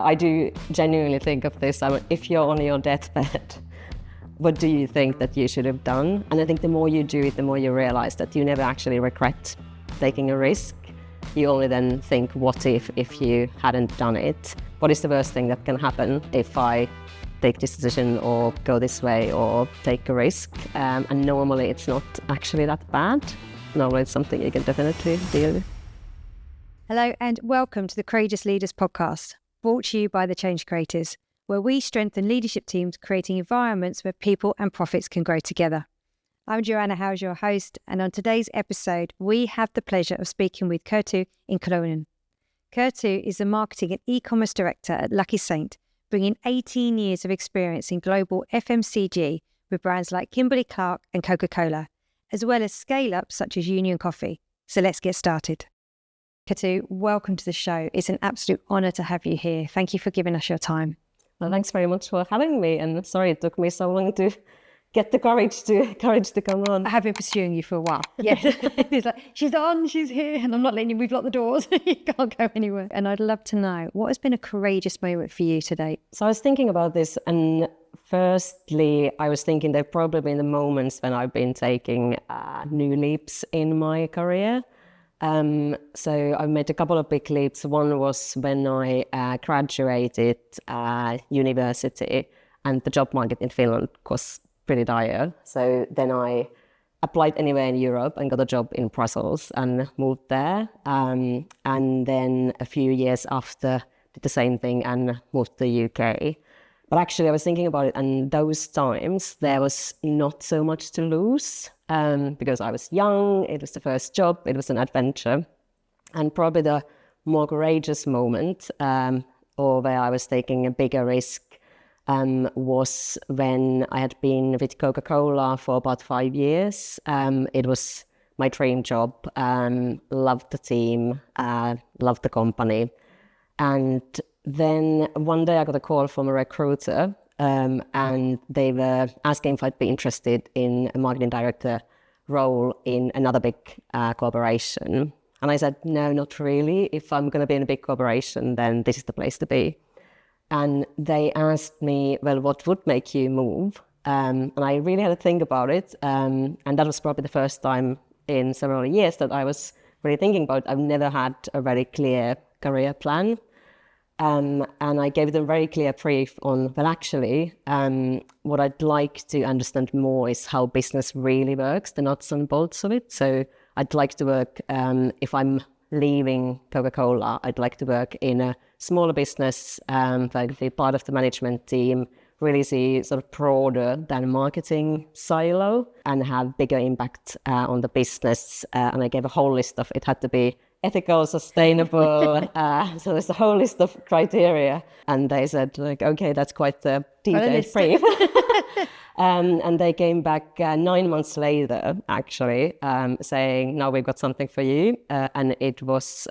I do genuinely think of this. If you're on your deathbed, what do you think that you should have done? And I think the more you do it, the more you realize that you never actually regret taking a risk. You only then think, what if you hadn't done it? What is the worst thing that can happen if I take this decision or go this way or take a risk? And normally it's not actually that bad. Normally it's something you can definitely deal with. Hello and welcome to the Courageous Leaders podcast, brought to you by the Change Creators, where we strengthen leadership teams creating environments where people and profits can grow together. I'm Joanna Howes, your host, and on today's episode, we have the pleasure of speaking with Kerttu Inkeroinen. Kerttu is the marketing and e-commerce director at Lucky Saint, bringing 18 years of experience in global FMCG with brands like Kimberly-Clark and Coca-Cola, as well as scale-ups such as Union Coffee. So let's get started. Kerttu, welcome to the show. It's an absolute honour to have you here. Thank you for giving us your time. Well, thanks very much for having me, and sorry it took me so long to get the courage to come on. I have been pursuing you for a while. Yes. It's like, she's on, she's here, and I'm not letting you, we've locked the doors. You can't go anywhere. And I'd love to know, what has been a courageous moment for you today? So I was thinking about this, and firstly, I was thinking there have probably been the moments when I've been taking new leaps in my career. So I made a couple of big leaps. One was when I graduated university, and the job market in Finland was pretty dire. So then I applied anywhere in Europe and got a job in Brussels and moved there. And then a few years after, did the same thing and moved to the UK. But actually, I was thinking about it, and those times there was not so much to lose because I was young, it was the first job, it was an adventure. And probably the more courageous moment, or where I was taking a bigger risk, was when I had been with Coca-Cola for about 5 years. It was my dream job, loved the team, loved the company. And then one day I got a call from a recruiter, and they were asking if I'd be interested in a marketing director role in another big corporation. And I said, no, not really. If I'm going to be in a big corporation, then this is the place to be. And they asked me, well, what would make you move? And I really had to think about it. And that was probably the first time in several years that I was really thinking about it. I've never had a very clear career plan. And I gave them a very clear brief on, well, actually, what I'd like to understand more is how business really works, the nuts and bolts of it. So I'd like to work, if I'm leaving Coca-Cola, I'd like to work in a smaller business, like be part of the management team, really see sort of broader than marketing silo and have bigger impact on the business. And I gave a whole list of, it had to be ethical, sustainable, so there's a whole list of criteria. And they said, like, okay, that's quite a detailed brief. And they came back 9 months later, actually, saying, now we've got something for you. And it was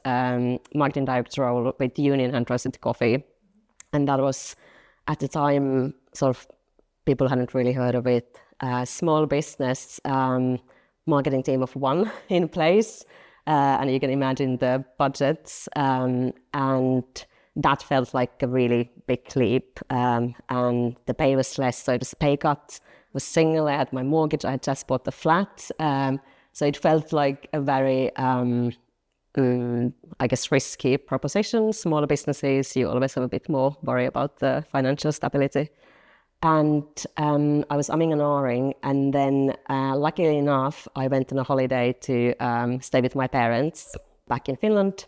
marketing director role with Union and Coffee. And that was, at the time, sort of, people hadn't really heard of it. Small business, marketing team of one in place. And you can imagine the budgets, and that felt like a really big leap. And the pay was less, so it was a pay cut. I was single, I had my mortgage, I had just bought the flat. So it felt like a very, I guess, risky proposition. Smaller businesses, you always have a bit more worry about the financial stability. And I was umming and ahhing, and then luckily enough, I went on a holiday to stay with my parents back in Finland,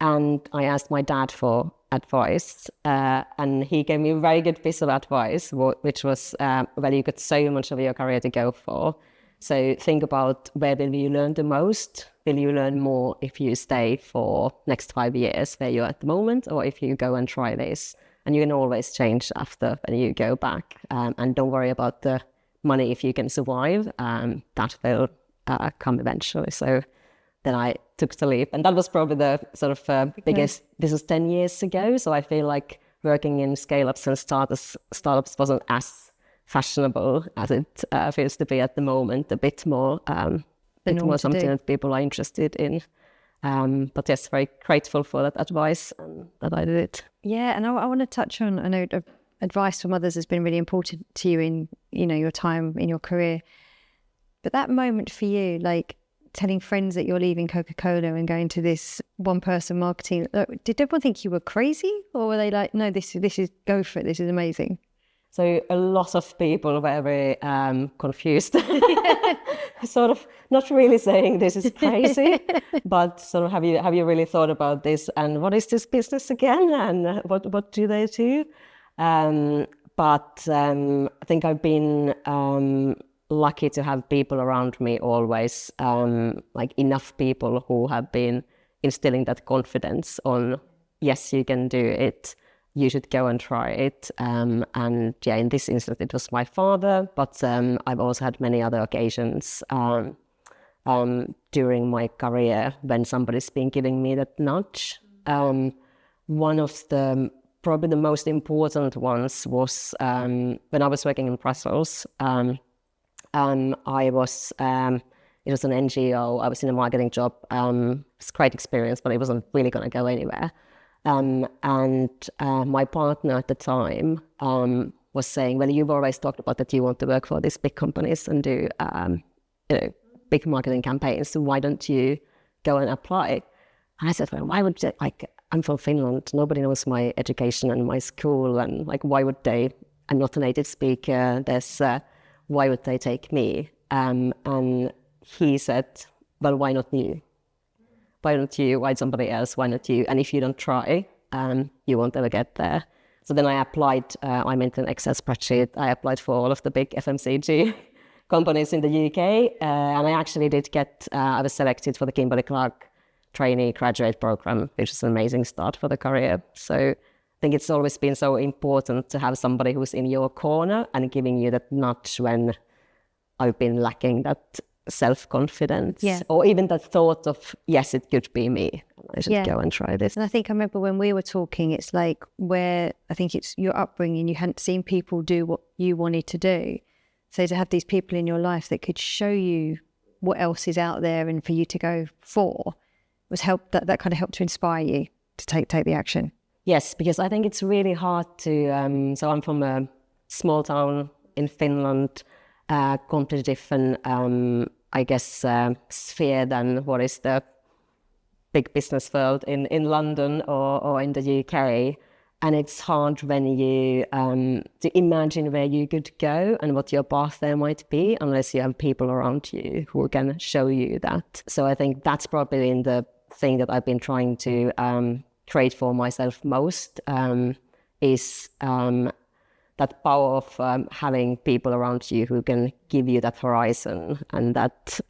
and I asked my dad for advice, and he gave me a very good piece of advice, which was, well, you've got so much of your career to go for, so think about where will you learn the most. Will you learn more if you stay for next 5 years where you're at the moment, or if you go and try this? And you can always change after when you go back. And don't worry about the money if you can survive. That will come eventually. So then I took the leap. And that was probably the sort of biggest, this was 10 years ago. So I feel like working in scale-ups and startups wasn't as fashionable as it feels to be at the moment. A bit more something that people are interested in. But yes, very grateful for that advice and that I did it. Yeah, and I want to touch on, I know advice from others has been really important to you in, your time in your career. But that moment for you, like telling friends that you're leaving Coca-Cola and going to this one-person marketing, did everyone think you were crazy? Or were they like, no, this is, go for it, this is amazing? So a lot of people were very confused, sort of not really saying this is crazy, but sort of have you really thought about this, and what is this business again, and what do they do? But I think I've been lucky to have people around me always, like enough people who have been instilling that confidence on, yes, you can do it. You should go and try it. And yeah, in this instance, it was my father, but I've also had many other occasions during my career when somebody's been giving me that nudge. One of the probably the most important ones was when I was working in Brussels. I was, it was an NGO, I was in a marketing job. It was a great experience, but it wasn't really going to go anywhere. And my partner at the time was saying, well, you've always talked about that you want to work for these big companies and do big marketing campaigns, so why don't you go and apply? And I said, well, why would they, like, I'm from Finland, nobody knows my education and my school, and like, why would they, I'm not a native speaker, why would they take me? And he said, well, why not you? Why don't you? Why somebody else? Why not you? And if you don't try, you won't ever get there. So then I applied, I made an Excel spreadsheet. I applied for all of the big FMCG companies in the UK. And I actually did get, I was selected for the Kimberly-Clark trainee graduate program, which is an amazing start for the career. So I think it's always been so important to have somebody who's in your corner and giving you that nudge when I've been lacking that self-confidence, or even that thought of, yes, it could be me, I should go and try this. And I think I remember when we were talking, it's like where I think it's your upbringing, you hadn't seen people do what you wanted to do, so to have these people in your life that could show you what else is out there and for you to go for was that kind of helped to inspire you to take the action. Yes, because I think it's really hard to so I'm from a small town in Finland, completely different, I guess, sphere than what is the big business world in London or in the UK. And it's hard when you to imagine where you could go and what your path there might be, unless you have people around you who can show you that. So I think that's probably in the thing that I've been trying to create for myself most, is that power of having people around you who can give you that horizon and that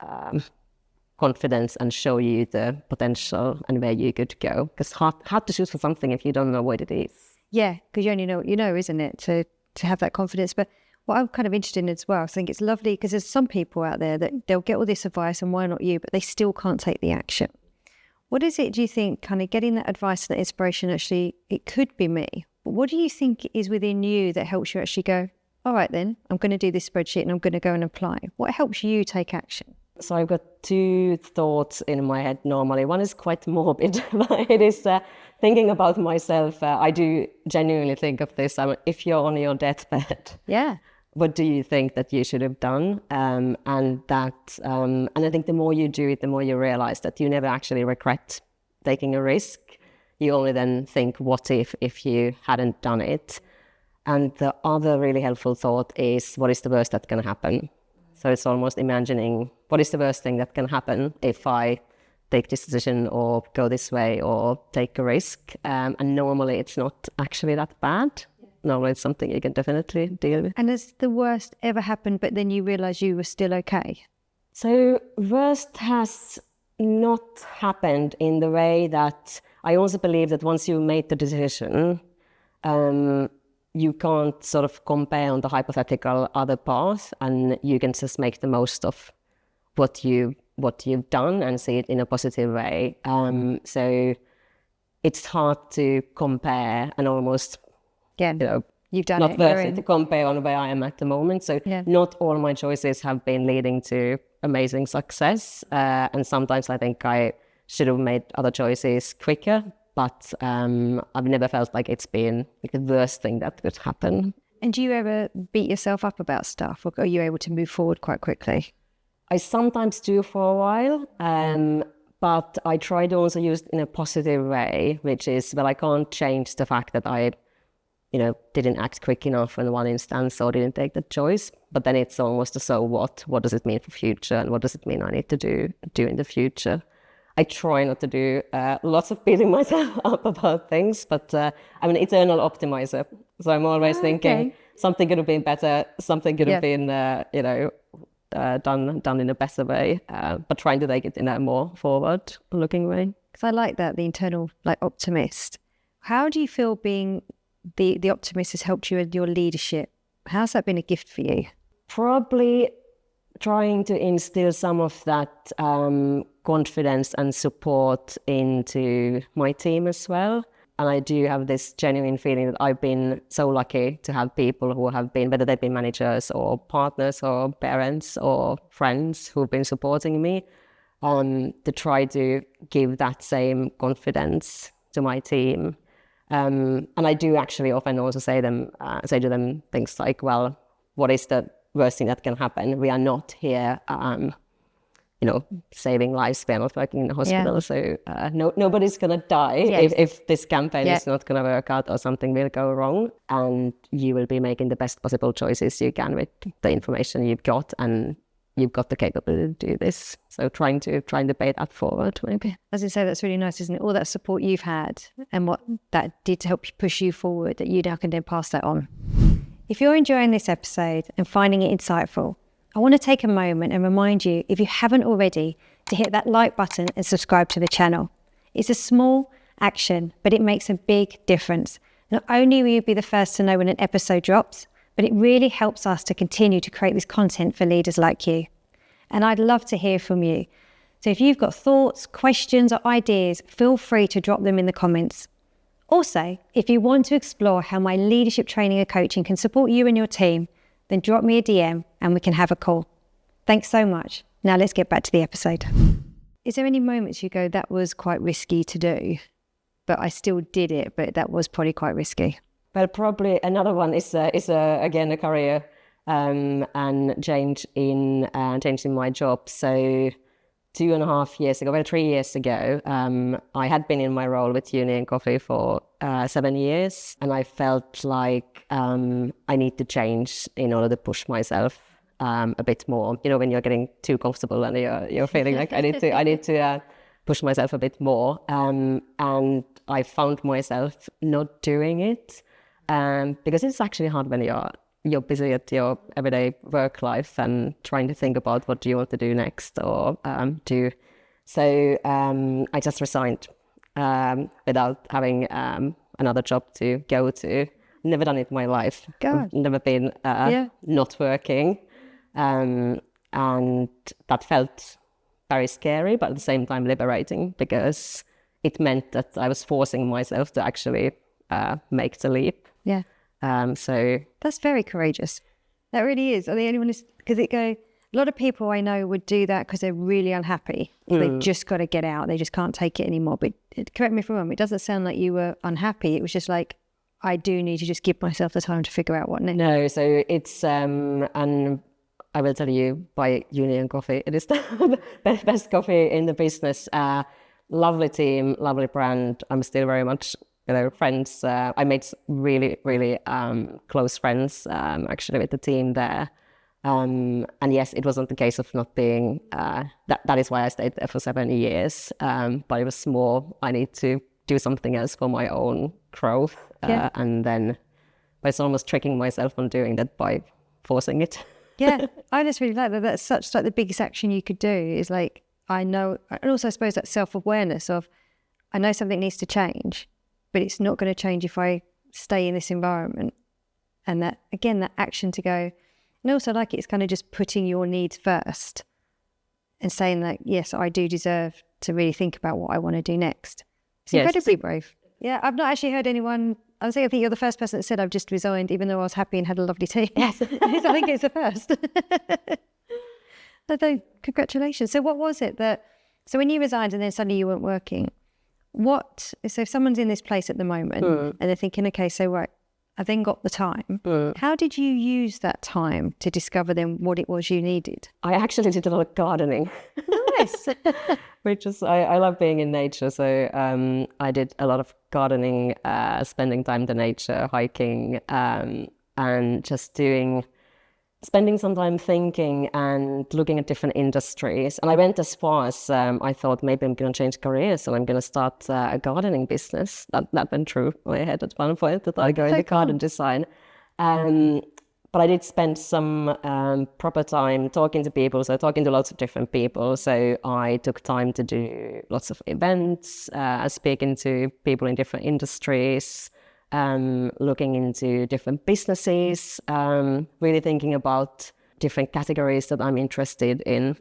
confidence and show you the potential and where you could go. Because hard to choose for something if you don't know what it is. Yeah, because you only know what you know, isn't it? To have that confidence. But what I'm kind of interested in as well, I think it's lovely because there's some people out there that they'll get all this advice and why not you, but they still can't take the action. What is it, do you think, kind of getting that advice and that inspiration, actually, it could be me? But what do you think is within you that helps you actually go, all right then, I'm going to do this spreadsheet and I'm going to go and apply? What helps you take action? So I've got two thoughts in my head normally. One is quite morbid, but it is thinking about myself. I do genuinely think of this. If you're on your deathbed, what do you think that you should have done? And I think the more you do it, the more you realize that you never actually regret taking a risk. You only then think, what if you hadn't done it? And the other really helpful thought is, what is the worst that can happen? So it's almost imagining, what is the worst thing that can happen if I take this decision or go this way or take a risk? And normally it's not actually that bad. Normally it's something you can definitely deal with. And has the worst ever happened, but then you realise you were still okay? So worst has not happened in the way that I also believe that once you made the decision, you can't sort of compare on the hypothetical other path, and you can just make the most of what you've done and see it in a positive way. So it's hard to compare and almost, you've done not it. worth it to compare on where I am at the moment. So not all my choices have been leading to amazing success. And sometimes I think I should have made other choices quicker, but I've never felt like it's been like the worst thing that could happen. And do you ever beat yourself up about stuff, or are you able to move forward quite quickly? I sometimes do for a while, but I try to also use it in a positive way, which is, well, I can't change the fact that I, didn't act quick enough in one instance or didn't take the choice. But then it's almost a so what? What does it mean for future? And what does it mean I need to do in the future? I try not to do lots of beating myself up about things, but I'm an eternal optimizer. So I'm always thinking something could have been better, something could have been, done in a better way, but trying to take it in a more forward-looking way. Because I like that, the internal optimist. How do you feel being the optimist has helped you in your leadership? How's that been a gift for you? Probably trying to instill some of that confidence and support into my team as well. And I do have this genuine feeling that I've been so lucky to have people who have been, whether they've been managers or partners or parents or friends who've been supporting me, to try to give that same confidence to my team. And I do actually often also say to them things like, well, what is the worst thing that can happen? We are not here, saving lives. We are not working in a hospital. So nobody's going to die if this campaign is not going to work out or something will go wrong. And you will be making the best possible choices you can with the information you've got, and you've got the capability to do this. So trying to pay that forward, maybe. As I say, that's really nice, isn't it? All that support you've had and what that did to help you push you forward, that you now can then pass that on. If you're enjoying this episode and finding it insightful, I want to take a moment and remind you, if you haven't already, to hit that like button and subscribe to the channel. It's a small action, but it makes a big difference. Not only will you be the first to know when an episode drops, but it really helps us to continue to create this content for leaders like you. And I'd love to hear from you. So if you've got thoughts, questions, or ideas, feel free to drop them in the comments. Also, if you want to explore how my leadership training and coaching can support you and your team, then drop me a DM and we can have a call. Thanks so much. Now let's get back to the episode. Is there any moments you go, that was quite risky to do, but I still did it, but that was probably quite risky? Well, probably another one is again a career and change in my job. So 2.5 years ago, well, 3 years ago, I had been in my role with Union Coffee for 7 years, and I felt like I need to change in order to push myself a bit more. When you're getting too comfortable and you're feeling like I need to push myself a bit more, and I found myself not doing it because it's actually hard when you're busy at your everyday work life and trying to think about what do you want to do next or do. So I just resigned without having another job to go to. Never done it in my life. God. Never been not working. And that felt very scary, but at the same time liberating, because it meant that I was forcing myself to actually make the leap. Yeah. So that's very courageous. That really is. Are the only one? Because a lot of people I know would do that because they're really unhappy. So they've just got to get out. They just can't take it anymore. But correct me if I'm wrong, it doesn't sound like you were unhappy. It was just like, I do need to just give myself the time to figure out what next. No, so it's and I will tell you, buy Union Coffee. It is the best coffee in the business. Lovely team, lovely brand. I'm still very much friends. I made really, really close friends actually with the team there. And yes, it wasn't the case of not being, that is why I stayed there for 7 years. But it was more, I need to do something else for my own growth. And then I was almost tricking myself on doing that by forcing it. Yeah, I just really like that. That's such like the biggest action you could do is like, I know, and also I suppose that self-awareness of, I know something needs to change, but it's not going to change if I stay in this environment. And that, again, that action to go, and also like it's kind of just putting your needs first and saying that, yes, I do deserve to really think about what I want to do next. It's incredibly brave. Yeah, I've not actually heard anyone, I think you're the first person that said I've just resigned even though I was happy and had a lovely team. Yes. I think it's the first. So congratulations. So what was it that, So when you resigned and then suddenly you weren't working, so if someone's in this place at the moment and they're thinking, okay, so right, I then got the time. How did you use that time to discover then what it was you needed? I actually did a lot of gardening. Nice. Which is, I love being in nature. So I did a lot of gardening, spending time in the nature, hiking, and just spending some time thinking and looking at different industries. And I went as far as I thought maybe I'm going to change careers and I'm going to start a gardening business. That went through my head at one point, that I go into garden design. But I did spend some proper time talking to people, so talking to lots of different people. So I took time to do lots of events, speaking to people in different industries, looking into different businesses, really thinking about different categories that I'm interested in.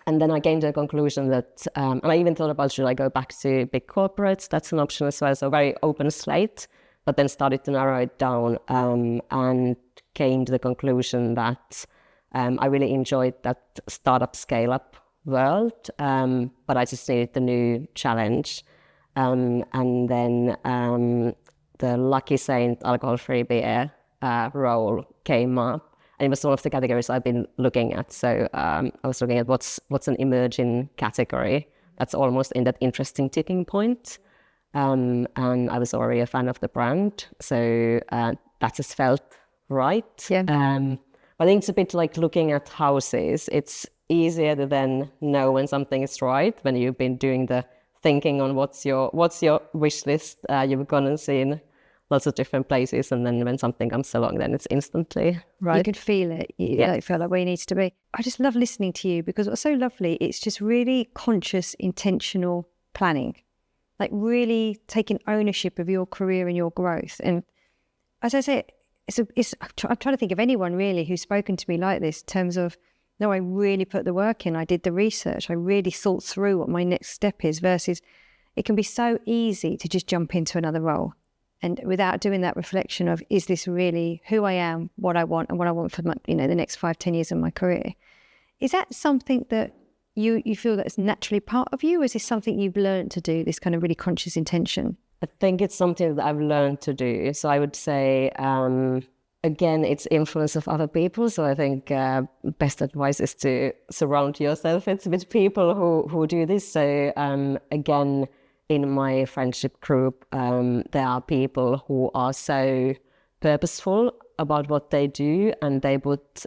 And then I came to the conclusion that, and I even thought about, should I go back to big corporates? That's an option as well. So very open slate, but then started to narrow it down and came to the conclusion that I really enjoyed that startup scale-up world, but I just needed the new challenge. And then the Lucky Saint alcohol-free beer role came up, and it was one of the categories I've been looking at. So I was looking at what's an emerging category that's almost in that interesting tipping point. And I was already a fan of the brand, so that just felt right. Yeah. I think it's a bit like looking at houses. It's easier to then know when something is right when you've been doing the thinking on what's your wish list. You've gone and seen lots of different places, and then when something comes along, then it's instantly right. You can feel it. You feel like where you need to be. I just love listening to you because what's so lovely, it's just really conscious, intentional planning, like really taking ownership of your career and your growth. And as I say, I'm trying to think of anyone really who's spoken to me like this in terms of, no, I really put the work in. I did the research. I really thought through what my next step is, versus it can be so easy to just jump into another role. And without doing that reflection of, is this really who I am, what I want, and what I want for my, the next 5-10 years of my career? Is that something that you feel that's naturally part of you? Or is this something you've learned to do, this kind of really conscious intention? I think it's something that I've learned to do. So I would say, again, it's influence of other people. So I think best advice is to surround yourself with people who do this. So again, in my friendship group, there are people who are so purposeful about what they do, and they put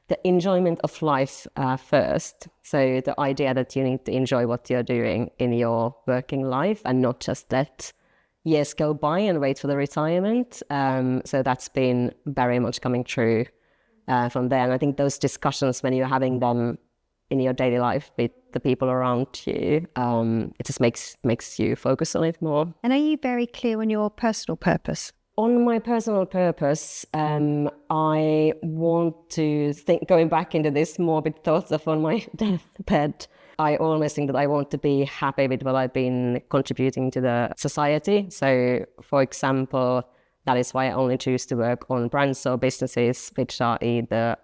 the enjoyment of life first. So the idea that you need to enjoy what you're doing in your working life and not just let years go by and wait for the retirement. So that's been very much coming true from there. And I think those discussions, when you're having them in your daily life with the people around you, it just makes you focus on it more. And are you very clear on your personal purpose? On my personal purpose, I want to think, going back into this morbid thoughts of on my deathbed, I always think that I want to be happy with what I've been contributing to the society. So, for example, that is why I only choose to work on brands or businesses which are either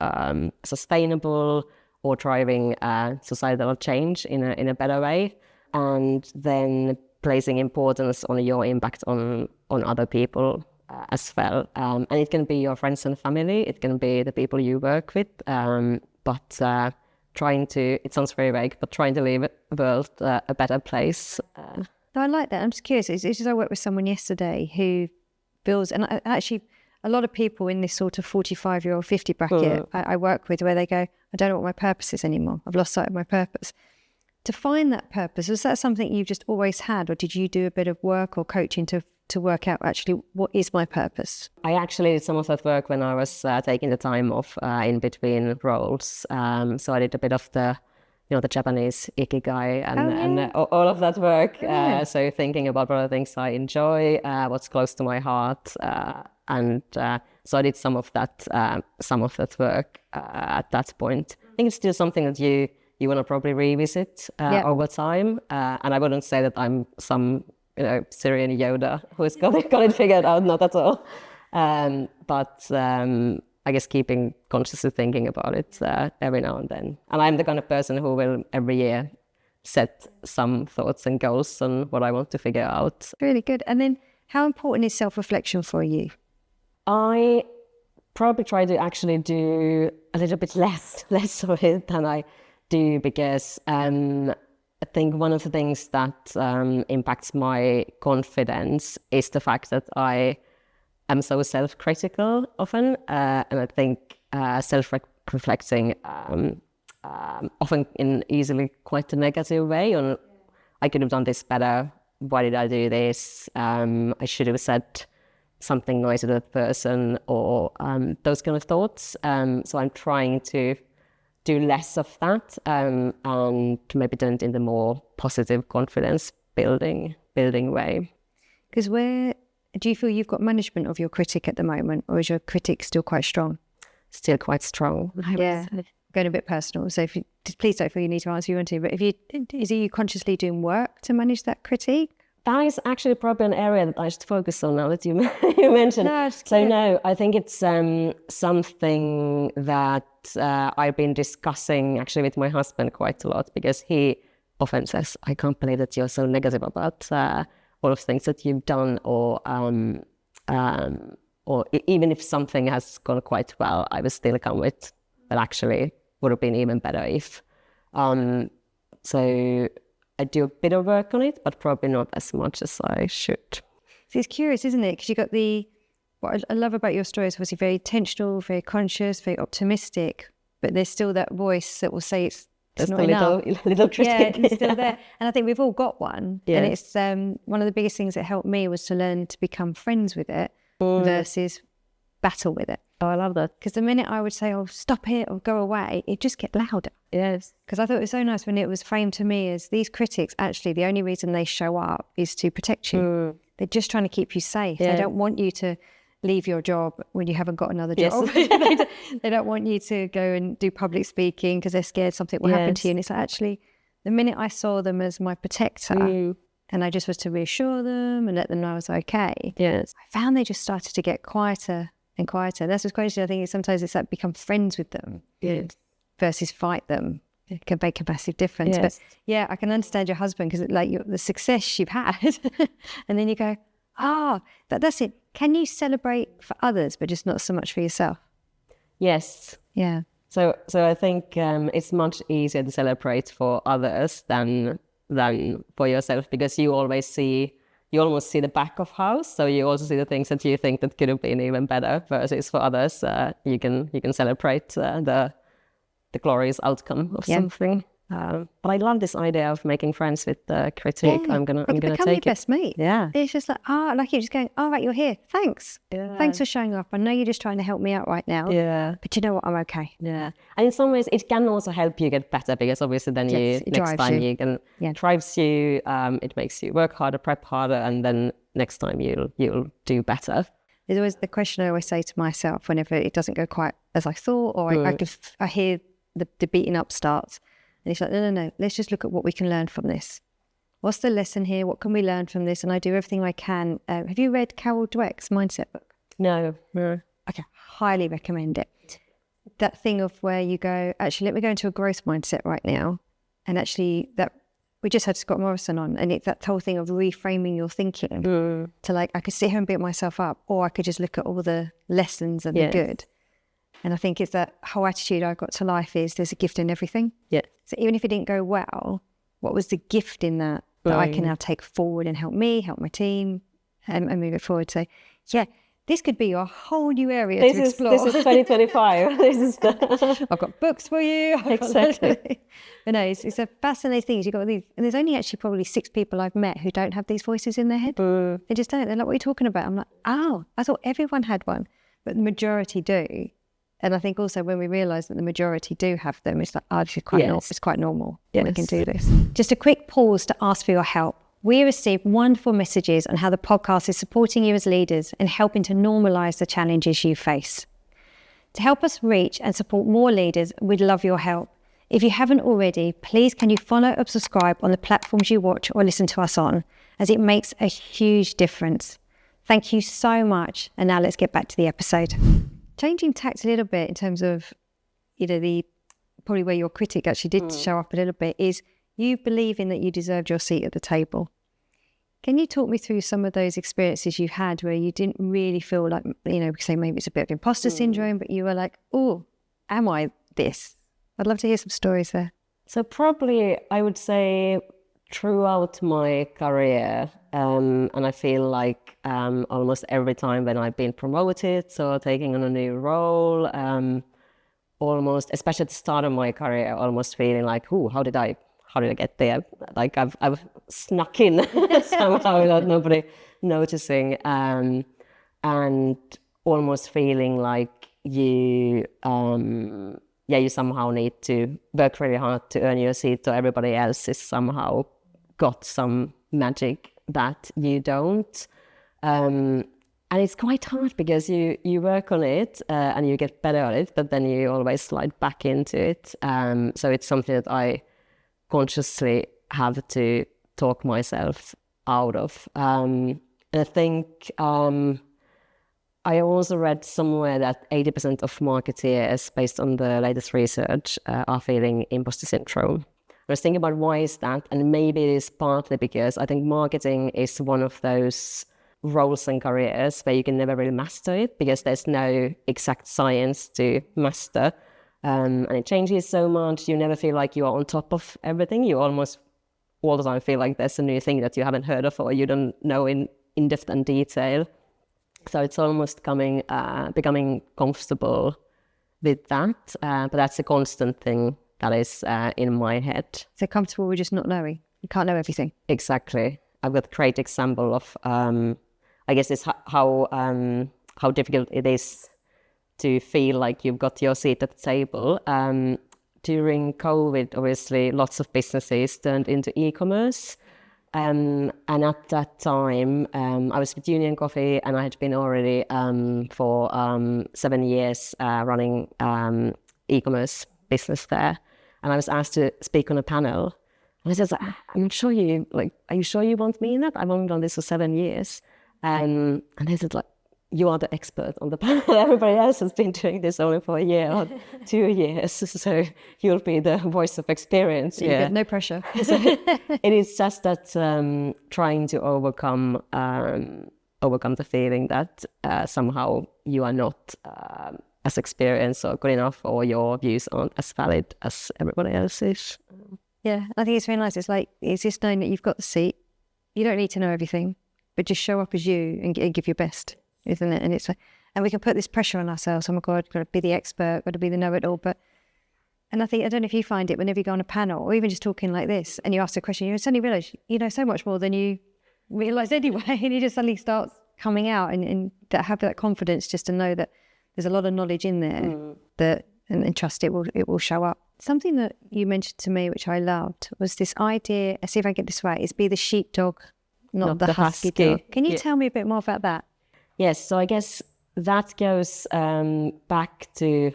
sustainable or driving societal change in a better way, and then placing importance on your impact on other people as well. And it can be your friends and family, it can be the people you work with, but trying to, it sounds very vague, but trying to leave the world a better place. No, I like that. I'm just curious. It's just I worked with someone yesterday who feels, and actually a lot of people in this sort of 45-year-old, 50 bracket I work with, where they go, I don't know what my purpose is anymore. I've lost sight of my purpose. To find that purpose, was that something you've just always had, or did you do a bit of work or coaching to work out actually what is my purpose? I actually did some of that work when I was taking the time off in between roles. So I did a bit of the Japanese ikigai and all of that work. So thinking about what are the things I enjoy, what's close to my heart, and so I did some of that work at that point. I think it's still something that you want to probably revisit over time. And I wouldn't say that I'm some Syrian Yoda who's got it figured out, not at all. But I guess keeping consciously thinking about it every now and then. And I'm the kind of person who will every year set some thoughts and goals on what I want to figure out. Really good. And then how important is self-reflection for you? I probably try to actually do a little bit less of it than I do, because I think one of the things that impacts my confidence is the fact that I am so self-critical often, and I think self-reflecting often in easily quite a negative way on, I could have done this better, why did I do this, I should have said something nice to that person, or those kind of thoughts. So I'm trying to do less of that, and maybe do it in the more positive confidence building way. Because where do you feel you've got management of your critic at the moment, or is your critic still quite strong? Still quite strong. Yeah, going a bit personal. So please don't feel you need to answer. You want to, but is you consciously doing work to manage that critique? That is actually probably an area that I should focus on now that you mentioned. No, I think it's something that I've been discussing actually with my husband quite a lot, because he often says, I can't believe that you're so negative about all of the things that you've done, or even if something has gone quite well, I will still come with, but actually would have been even better if. So I do a bit of work on it, but probably not as much as I should. So it's curious, isn't it? Because you got what I love about your story is obviously very intentional, very conscious, very optimistic, but there's still that voice that will say it's not enough. Little critic. Yeah, it's still there. And I think we've all got one. Yeah. And it's one of the biggest things that helped me was to learn to become friends with it versus battle with it. Oh, I love that. Because the minute I would say, oh, stop it or go away, it just get louder. Yes. Because I thought it was so nice when it was framed to me as these critics, actually, the only reason they show up is to protect you. They're just trying to keep you safe. Yeah. They don't want you to leave your job when you haven't got another job. Yes. They don't want you to go and do public speaking because they're scared something will happen to you. And it's like, actually, the minute I saw them as my protector, and I just was to reassure them and let them know I was okay, yes, I found they just started to get quieter and quieter. That's what's crazy. I think sometimes it's like become friends with them versus fight them. It can make a massive difference. Yes. But yeah, I can understand your husband, because like the success you've had, and then you go, that's it. Can you celebrate for others, but just not so much for yourself? Yes. Yeah. So I think it's much easier to celebrate for others than for yourself, because you almost see the back of house. So you also see the things that you think that could have been even better, versus for others, you can celebrate the glorious outcome of something. But I love this idea of making friends with the critique. Yeah. I'm gonna take your best mate. Yeah. It's just like, like you're just going, all right, you're here. Thanks. Yeah. Thanks for showing up. I know you're just trying to help me out right now. Yeah. But you know what? I'm okay. Yeah. And in some ways, it can also help you get better, because obviously then next time you can, drives you, it makes you work harder, prep harder, and then next time you'll do better. There's always the question I always say to myself whenever it doesn't go quite as I thought, or I hear the beating up starts. And it's like, no, let's just look at what we can learn from this. What's the lesson here? What can we learn from this? And I do everything I can. Have you read Carol Dweck's mindset book? No. Okay, highly recommend it. That thing of where you go, actually, let me go into a growth mindset right now. And actually, that we just had Scott Morrison on, and it's that whole thing of reframing your thinking to like, I could sit here and beat myself up, or I could just look at all the lessons and the good. And I think it's that whole attitude I got to life is there's a gift in everything. Yeah. So even if it didn't go well, what was the gift in that I can now take forward and help me, help my team, and move it forward? So yeah, this could be a whole new area to explore. This is 2025. I've got books for you. Exactly. But no, it's a fascinating thing. You've got these, and there's only actually probably 6 people I've met who don't have these voices in their head. They just don't. They're like, what are you talking about? I'm like, I thought everyone had one, but the majority do. And I think also when we realise that the majority do have them, it's like, it's quite normal. Yes. We can do this. Just a quick pause to ask for your help. We receive wonderful messages on how the podcast is supporting you as leaders and helping to normalise the challenges you face. To help us reach and support more leaders, we'd love your help. If you haven't already, please can you follow or subscribe on the platforms you watch or listen to us on, as it makes a huge difference. Thank you so much. And now let's get back to the episode. Changing tact a little bit in terms of, probably where your critic actually did show up a little bit is you believing that you deserved your seat at the table. Can you talk me through some of those experiences you had where you didn't really feel like, say maybe it's a bit of imposter syndrome, but you were like, oh, am I this? I'd love to hear some stories there. So probably I would say throughout my career, and I feel like almost every time when I've been promoted or taking on a new role, almost, especially at the start of my career, almost feeling like, "Ooh, how did I get there?" Like I've snuck in somehow without nobody noticing, and almost feeling like you somehow need to work really hard to earn your seat, so everybody else is somehow got some magic that you don't. And it's quite hard because you work on it and you get better at it, but then you always slide back into it. So it's something that I consciously have to talk myself out of. And I think I also read somewhere that 80% of marketeers, based on the latest research, are feeling imposter syndrome. I was thinking about why is that, and maybe it is partly because I think marketing is one of those roles and careers where you can never really master it because there's no exact science to master, and it changes so much. You never feel like you are on top of everything. You almost all the time feel like there's a new thing that you haven't heard of or you don't know in depth and detail. So it's almost becoming comfortable with that, but that's a constant thing that is in my head. So comfortable with just not knowing. You can't know everything. Exactly. I've got a great example of, I guess, it's how difficult it is to feel like you've got your seat at the table. During COVID, obviously, lots of businesses turned into e-commerce. And at that time, I was with Union Coffee and I had been already for 7 years running e-commerce business there. And I was asked to speak on a panel. And I said, are you sure you want me in that? I've only done this for 7 years. And they said, you are the expert on the panel. Everybody else has been doing this only for a year or 2 years. So you'll be the voice of experience. So you get no pressure. So it is just that trying to overcome the feeling that somehow you are not as experienced or good enough, or your views aren't as valid as everybody else's. Yeah, I think it's very nice. It's just knowing that you've got the seat. You don't need to know everything, but just show up as you and give your best, isn't it? And and we can put this pressure on ourselves. Oh my God, got to be the expert, got to be the know-it-all. And I don't know if you find it whenever you go on a panel or even just talking like this and you ask a question, you suddenly realise you know so much more than you realise anyway, and you just suddenly start coming out and have that confidence just to know that there's a lot of knowledge in there and trust it will show up. Something that you mentioned to me, which I loved, was this idea, see if I get this right, is be the sheepdog, not the husky dog. Can you tell me a bit more about that? Yes, so I guess that goes back to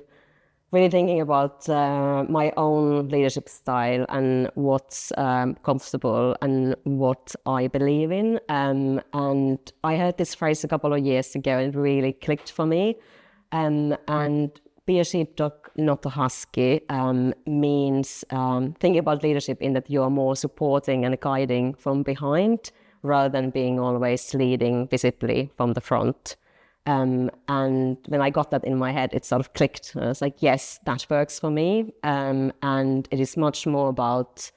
really thinking about my own leadership style and what's comfortable and what I believe in. And I heard this phrase a couple of years ago and it really clicked for me. And be a sheepdog, not a husky, means thinking about leadership in that you are more supporting and guiding from behind rather than being always leading visibly from the front. And when I got that in my head, it sort of clicked. I was like, yes, that works for me. And it is much more about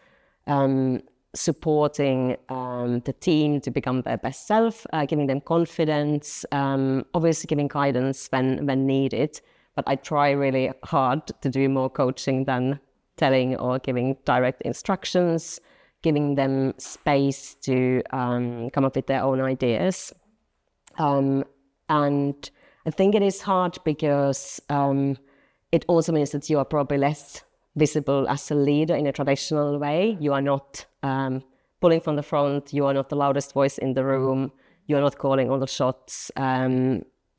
supporting the team to become their best self, giving them confidence, obviously giving guidance when needed. But I try really hard to do more coaching than telling or giving direct instructions, giving them space to come up with their own ideas. And I think it is hard because it also means that you are probably less visible as a leader in a traditional way. You are not pulling from the front. You are not the loudest voice in the room. You are not calling all the shots.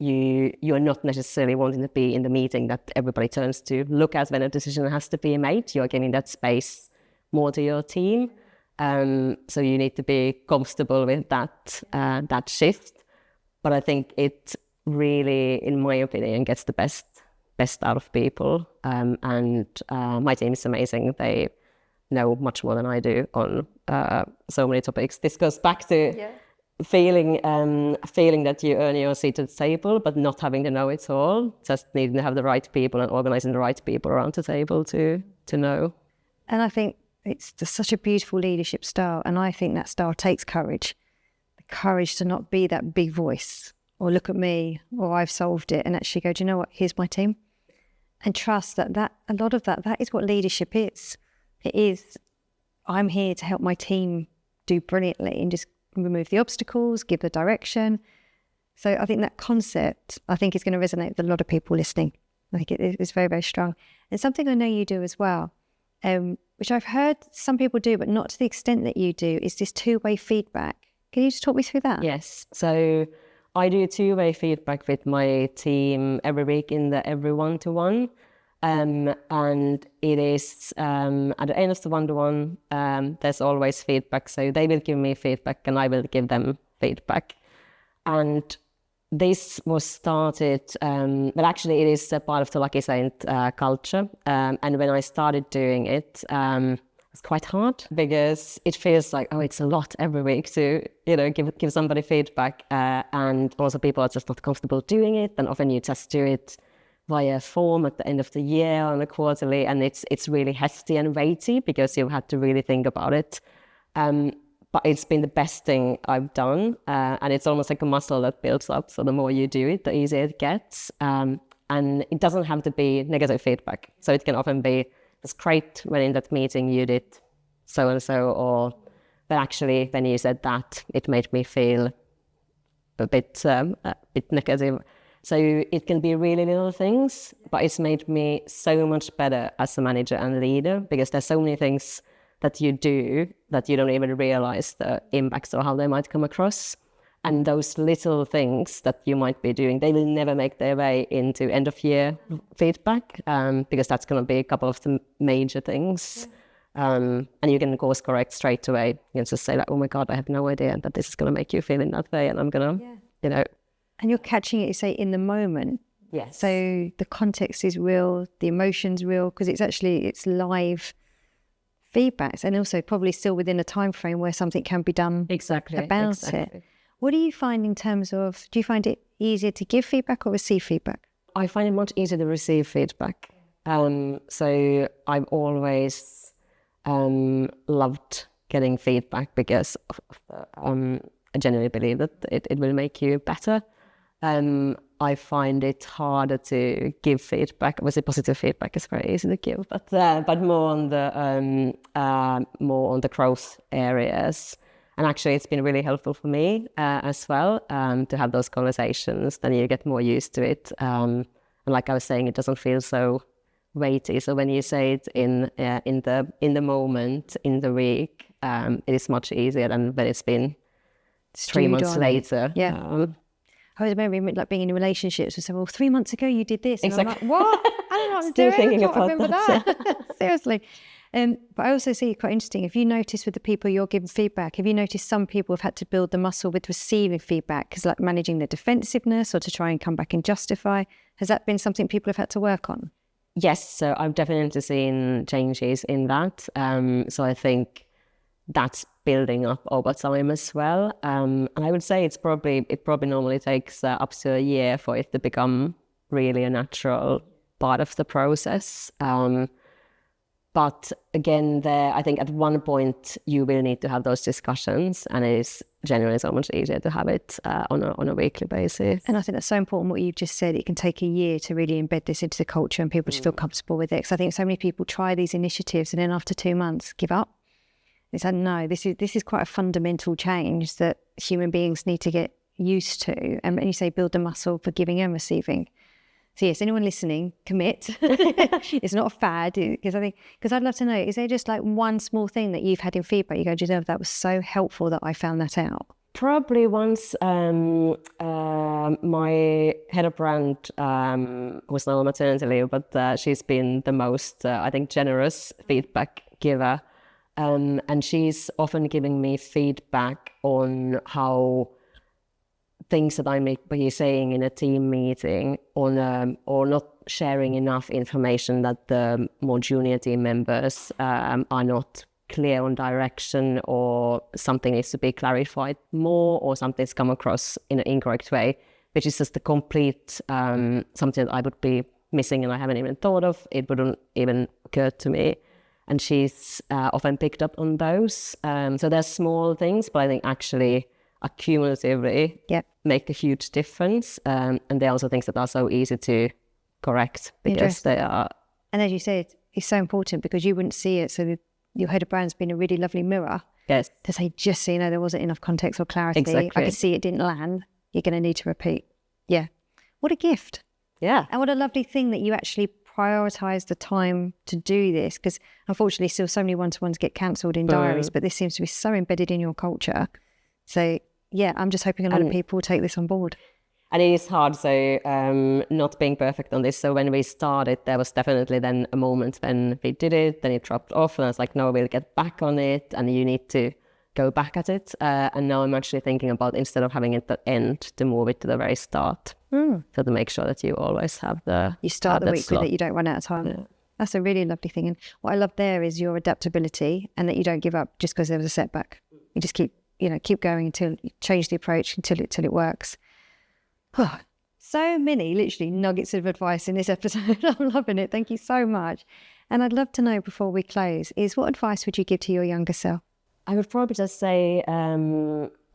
You are not necessarily wanting to be in the meeting that everybody turns to look at when a decision has to be made. You are giving that space more to your team. So you need to be comfortable with that shift. But I think it really, in my opinion, gets the best out of people. And my team is amazing. They know much more than I do on so many topics. This goes back to feeling that you earn your seat at the table, but not having to know it all. Just needing to have the right people and organizing the right people around the table to know. And I think it's just such a beautiful leadership style. And I think that style takes courage. The courage to not be that big voice or look at me or I've solved it, and actually go, do you know what? Here's my team. And trust that a lot of that is what leadership is. It is, I'm here to help my team do brilliantly and just remove the obstacles, give the direction. So I think that concept, I think, is going to resonate with a lot of people listening. I think it is very, very strong. And something I know you do as well, which I've heard some people do, but not to the extent that you do, is this two-way feedback. Can you just talk me through that? Yes. So I do two-way feedback with my team every week in the every one-to-one. And it is at the end of the one-to-one, there's always feedback. So they will give me feedback and I will give them feedback. And this was started, but actually it is a part of the Lucky Saint culture. And when I started doing it, it's quite hard because it feels like, oh, it's a lot every week to, give somebody feedback. And also people are just not comfortable doing it. And often you just do it via form at the end of the year on a quarterly, and it's really hefty and weighty because you've had to really think about it. But it's been the best thing I've done, and it's almost like a muscle that builds up. So the more you do it, the easier it gets. And it doesn't have to be negative feedback. So it can often be, it's great when in that meeting you did so and so, but actually when you said that, it made me feel a bit negative. So it can be really little things, but it's made me so much better as a manager and leader because there's so many things that you do that you don't even realize the impacts or how they might come across. And those little things that you might be doing, they will never make their way into end of year feedback because that's going to be a couple of the major things. And you can course correct straight away. You can just say like, oh my God, I have no idea that this is going to make you feel in that way. And I'm going to, And you're catching it, you say, in the moment. Yes. So the context is real, the emotion's real, because it's live feedbacks, and also probably still within a time frame where something can be done about it. What do you find in terms of, do you find it easier to give feedback or receive feedback? I find it much easier to receive feedback. So I've always loved getting feedback because I genuinely believe that it will make you better. I find it harder to give feedback. Obviously, positive feedback is very easy to give, but more on the growth areas. And actually, it's been really helpful for me as well to have those conversations. Then you get more used to it. And like I was saying, it doesn't feel so weighty. So when you say it in the moment, in the week, it is much easier than when it's been 3 months later. Yeah. I remember like being in relationships and saying, well, 3 months ago you did this. And exactly. I'm like, what? I don't know what I'm Still doing. thinking I can't about remember that. Seriously. But I also see it quite interesting. If you notice with the people you're giving feedback, have you noticed some people have had to build the muscle with receiving feedback? Because like managing the defensiveness or to try and come back and justify, has that been something people have had to work on? Yes, so I've definitely seen changes in that. So I think that's building up over time as well. And I would say it probably normally takes up to a year for it to become really a natural part of the process. But again, I think at one point you will need to have those discussions, and it is generally so much easier to have it on a weekly basis. And I think that's so important what you've just said. It can take a year to really embed this into the culture and people to feel comfortable with it. Because I think so many people try these initiatives and then after 2 months give up. They said, no, this is quite a fundamental change that human beings need to get used to. And you say build the muscle for giving and receiving. So yes, anyone listening, commit. It's not a fad, because I'd love to know, is there just like one small thing that you've had in feedback you go, Giselle, that was so helpful that I found that out? Probably once my head of brand was now on maternity leave, but she's been the most, I think, generous feedback giver. And she's often giving me feedback on how things that I may be saying in a team meeting or not sharing enough information that the more junior team members are not clear on direction, or something needs to be clarified more, or something's come across in an incorrect way, which is just a complete something that I would be missing and I haven't even thought of. It wouldn't even occur to me. And she's often picked up on those. So there's small things, but I think actually accumulatively make a huge difference. And they're also things that are so easy to correct because they are. And as you said, it's so important because you wouldn't see it. So your head of brand's been a really lovely mirror. Yes. To say, just so you know, there wasn't enough context or clarity. Exactly. I could see it didn't land. You're going to need to repeat. Yeah. What a gift. Yeah. And what a lovely thing that you actually prioritise the time to do this, because unfortunately still so many one-to-ones get cancelled in diaries, but this seems to be so embedded in your culture. So yeah, I'm just hoping a lot of people take this on board. And it is hard, so not being perfect on this. So when we started, there was definitely then a moment when we did it, then it dropped off, and I was like, no, we'll get back on it, and you need to go back at it. And now I'm actually thinking about, instead of having it at the end, to move it to the very start. So to make sure that you always have you start the week slot. with it, you don't run out of time. Yeah. That's a really lovely thing. And what I love there is your adaptability, and that you don't give up just because there was a setback. You just keep going until you change the approach until it works. So many literally nuggets of advice in this episode. I'm loving it. Thank you so much. And I'd love to know, before we close, is what advice would you give to your younger self? I would probably just say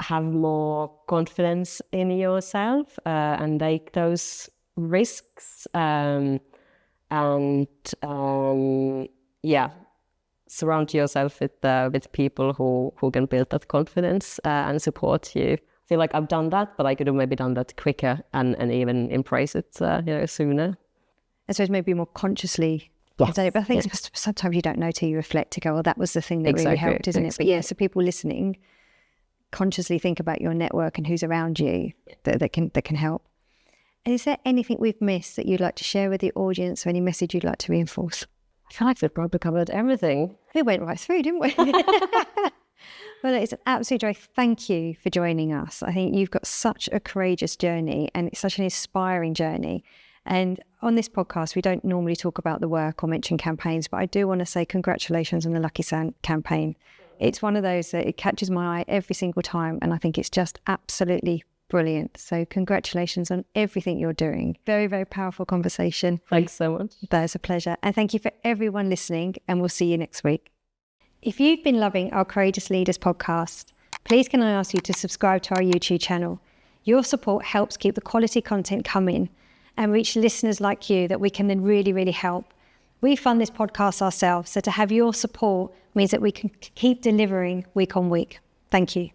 have more confidence in yourself and take those risks, and surround yourself with people who can build that confidence and support you. I feel like I've done that, but I could have maybe done that quicker and even embrace it sooner. And so it's maybe more consciously. Yes. But I think sometimes you don't know till you reflect to go, that was the thing that really helped, isn't it? But yeah, so people listening, consciously think about your network and who's around you that can help. And is there anything we've missed that you'd like to share with the audience, or any message you'd like to reinforce? I feel like we've probably covered everything. We went right through, didn't we? Well, it's an absolute joy. Thank you for joining us. I think you've got such a courageous journey, and it's such an inspiring journey. And on this podcast, we don't normally talk about the work or mention campaigns, but I do want to say congratulations on the Lucky Sand campaign. It's one of those that it catches my eye every single time, and I think it's just absolutely brilliant. So congratulations on everything you're doing. Very, very powerful conversation. Thanks so much. That is a pleasure. And thank you for everyone listening, and we'll see you next week. If you've been loving our Courageous Leaders podcast, please can I ask you to subscribe to our YouTube channel. Your support helps keep the quality content coming and reach listeners like you that we can then really, really help. We fund this podcast ourselves, so to have your support means that we can keep delivering week on week. Thank you.